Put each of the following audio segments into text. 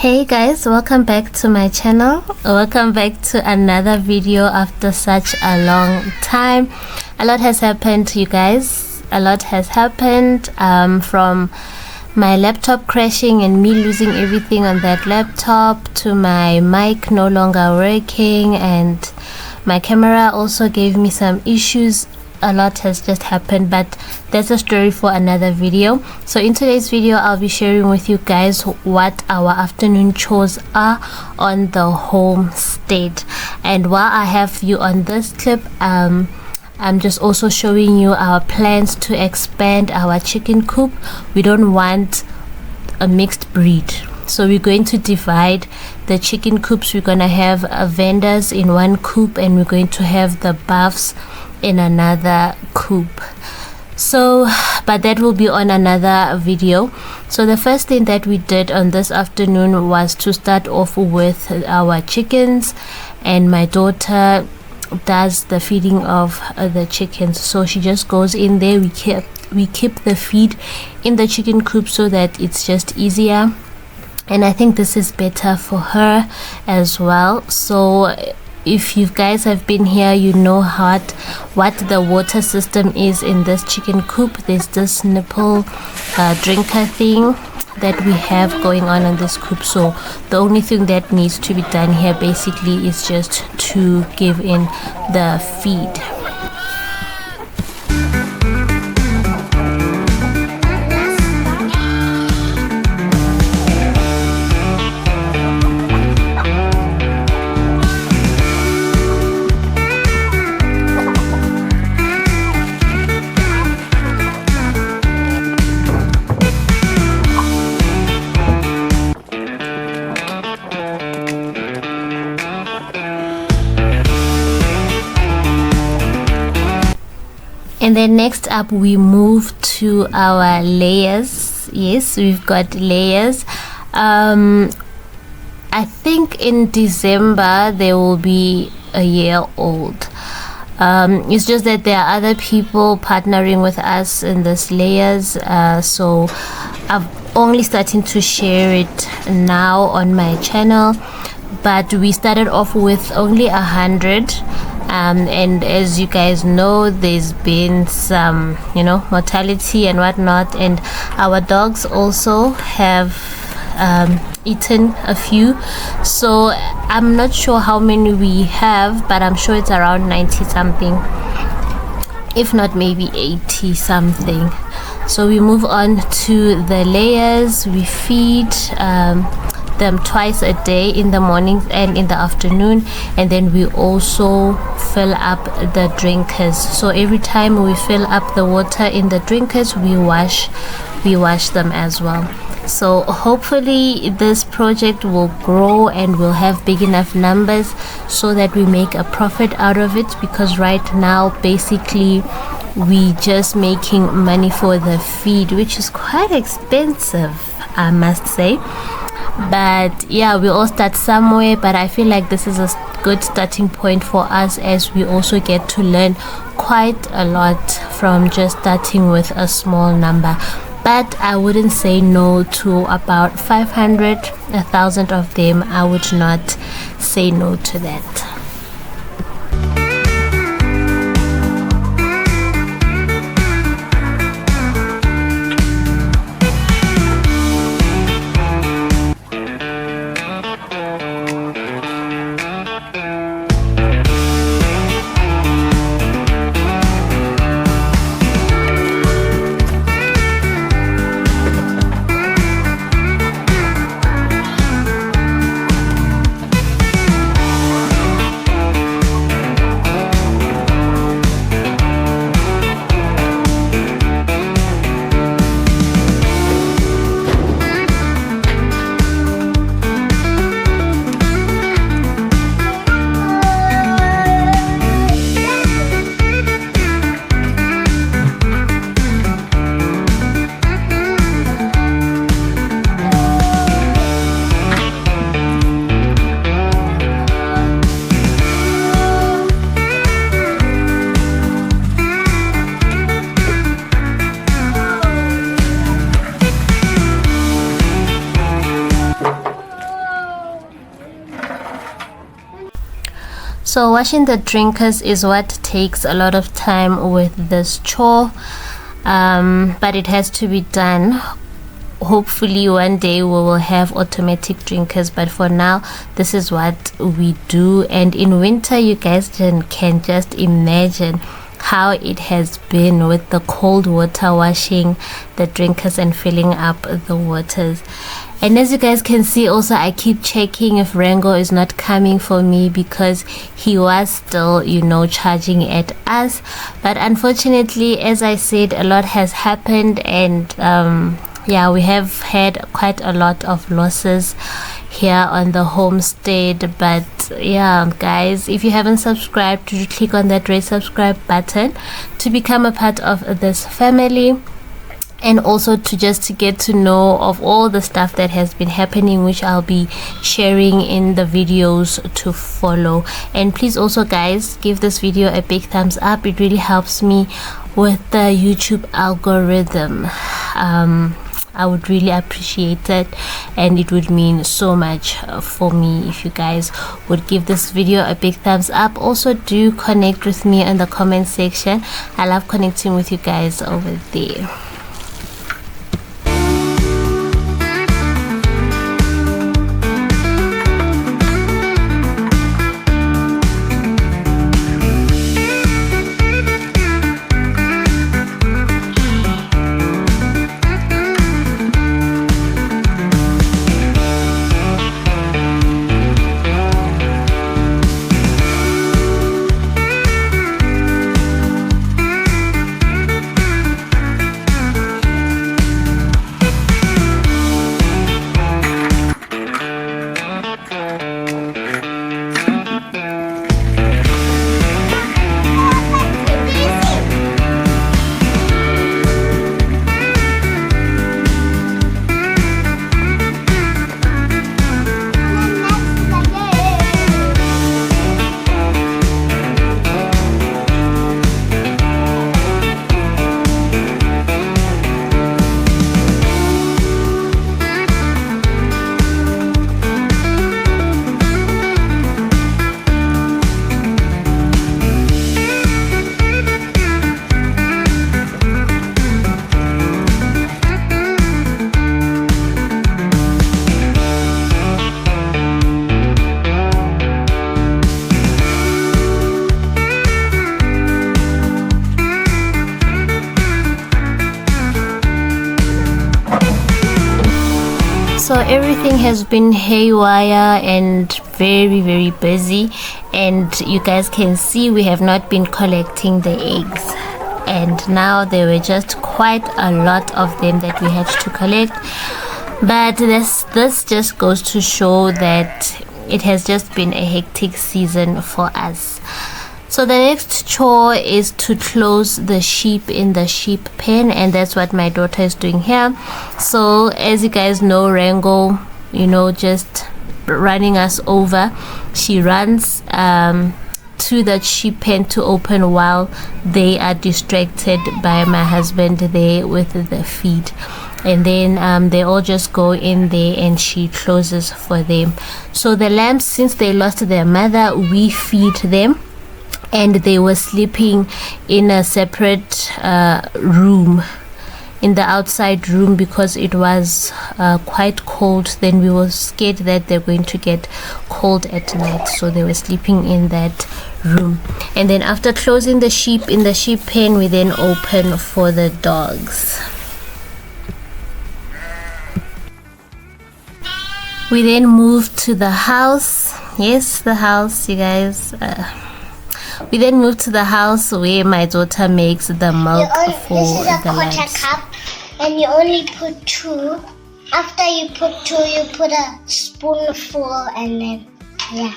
Hey guys, welcome back to my channel. Welcome back to another video after such a long time. A lot has happened, you guys. A lot has happened from my laptop crashing and me losing everything on that laptop, to my mic no longer working, and my camera also gave me some issues. A lot has just happened, but that's a story for another video. So in today's video, I'll be sharing with you guys what our afternoon chores are on the homestead. And while I have you on this clip, I'm just also showing you our plans to expand our chicken coop. We don't want a mixed breed, so we're going to divide the chicken coops. We're gonna have vendors in one coop, and we're going to have the buffs in another coop. So but that will be on another video. So the first thing that we did on this afternoon was to start off with our chickens, and my daughter does the feeding of the chickens. So she just goes in there. We keep the feed in the chicken coop so that it's just easier, and I think this is better for her as well. So if you guys have been here, you know what the water system is in this chicken coop. There's this nipple drinker thing that we have going on this coop. So the only thing that needs to be done here basically is just to give in the feed. And then next up, we move to our layers. Yes, we've got layers. I think in December they will be a year old. It's just that there are other people partnering with us in this layers, so I'm only starting to share it now on my channel. But we started off with only 100. And as you guys know, there's been some mortality and whatnot, and our dogs also have eaten a few. So I'm not sure how many we have, but I'm sure it's around 90 something, if not maybe 80 something. So we move on to the layers. We feed them twice a day, in the morning and in the afternoon, and then we also fill up the drinkers. So every time we fill up the water in the drinkers, we wash them as well. So hopefully this project will grow and we'll have big enough numbers so that we make a profit out of it, because right now basically we just making money for the feed, which is quite expensive, I must say. But yeah, we all start somewhere, but I feel like this is a good starting point for us, as we also get to learn quite a lot from just starting with a small number. But I wouldn't say no to about 500, 1,000 of them. I would not say no to that. So washing the drinkers is what takes a lot of time with this chore, but it has to be done. Hopefully one day we will have automatic drinkers, but for now this is what we do. And in winter, you guys can just imagine how it has been with the cold water washing the drinkers and filling up the waters. And as you guys can see also, I keep checking if Rango is not coming for me, because he was still, you know, charging at us. But unfortunately, as I said, a lot has happened, and yeah, we have had quite a lot of losses here on the homestead. But yeah guys, if you haven't subscribed, do click on that red subscribe button to become a part of this family, and also to get to know of all the stuff that has been happening, which I'll be sharing in the videos to follow. And please also guys, give this video a big thumbs up. It really helps me with the YouTube algorithm. I would really appreciate it, and it would mean so much for me if you guys would give this video a big thumbs up. Also, do connect with me in the comment section. I love connecting with you guys over there. So everything has been haywire and very busy, and you guys can see we have not been collecting the eggs, and now there were just quite a lot of them that we had to collect. But this just goes to show that it has just been a hectic season for us. So the next chore is to close the sheep in the sheep pen, and that's what my daughter is doing here. So as you guys know, Rango, you know, just running us over. She runs to the sheep pen to open while they are distracted by my husband there with the feed. And then they all just go in there and she closes for them. So the lambs, since they lost their mother, we feed them, and they were sleeping in a separate room, in the outside room, because it was quite cold. Then we were scared that they're going to get cold at night, so they were sleeping in that room. And then after closing the sheep in the sheep pen, we then open for the dogs. We then moved to the house. Yes, the house, you guys. We then moved to the house where my daughter makes the milk for this is a the quarter lambs. cup, and you only put 2. After you put 2, you put a spoonful, and then yeah.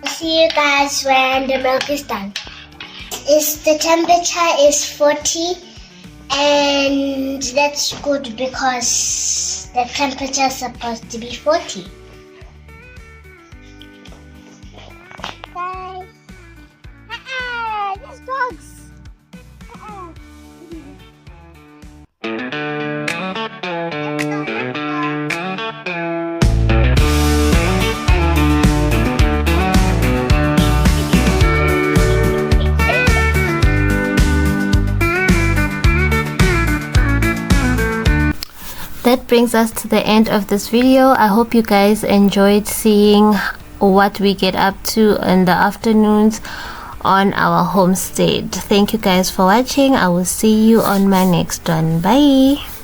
See you guys when the milk is done. The temperature is 40, and that's good because the temperature is supposed to be 40. Guys, there's dogs. that brings us to the end of this video. I hope you guys enjoyed seeing what we get up to in the afternoons on our homestead. Thank you guys for watching. I will see you on my next one. Bye.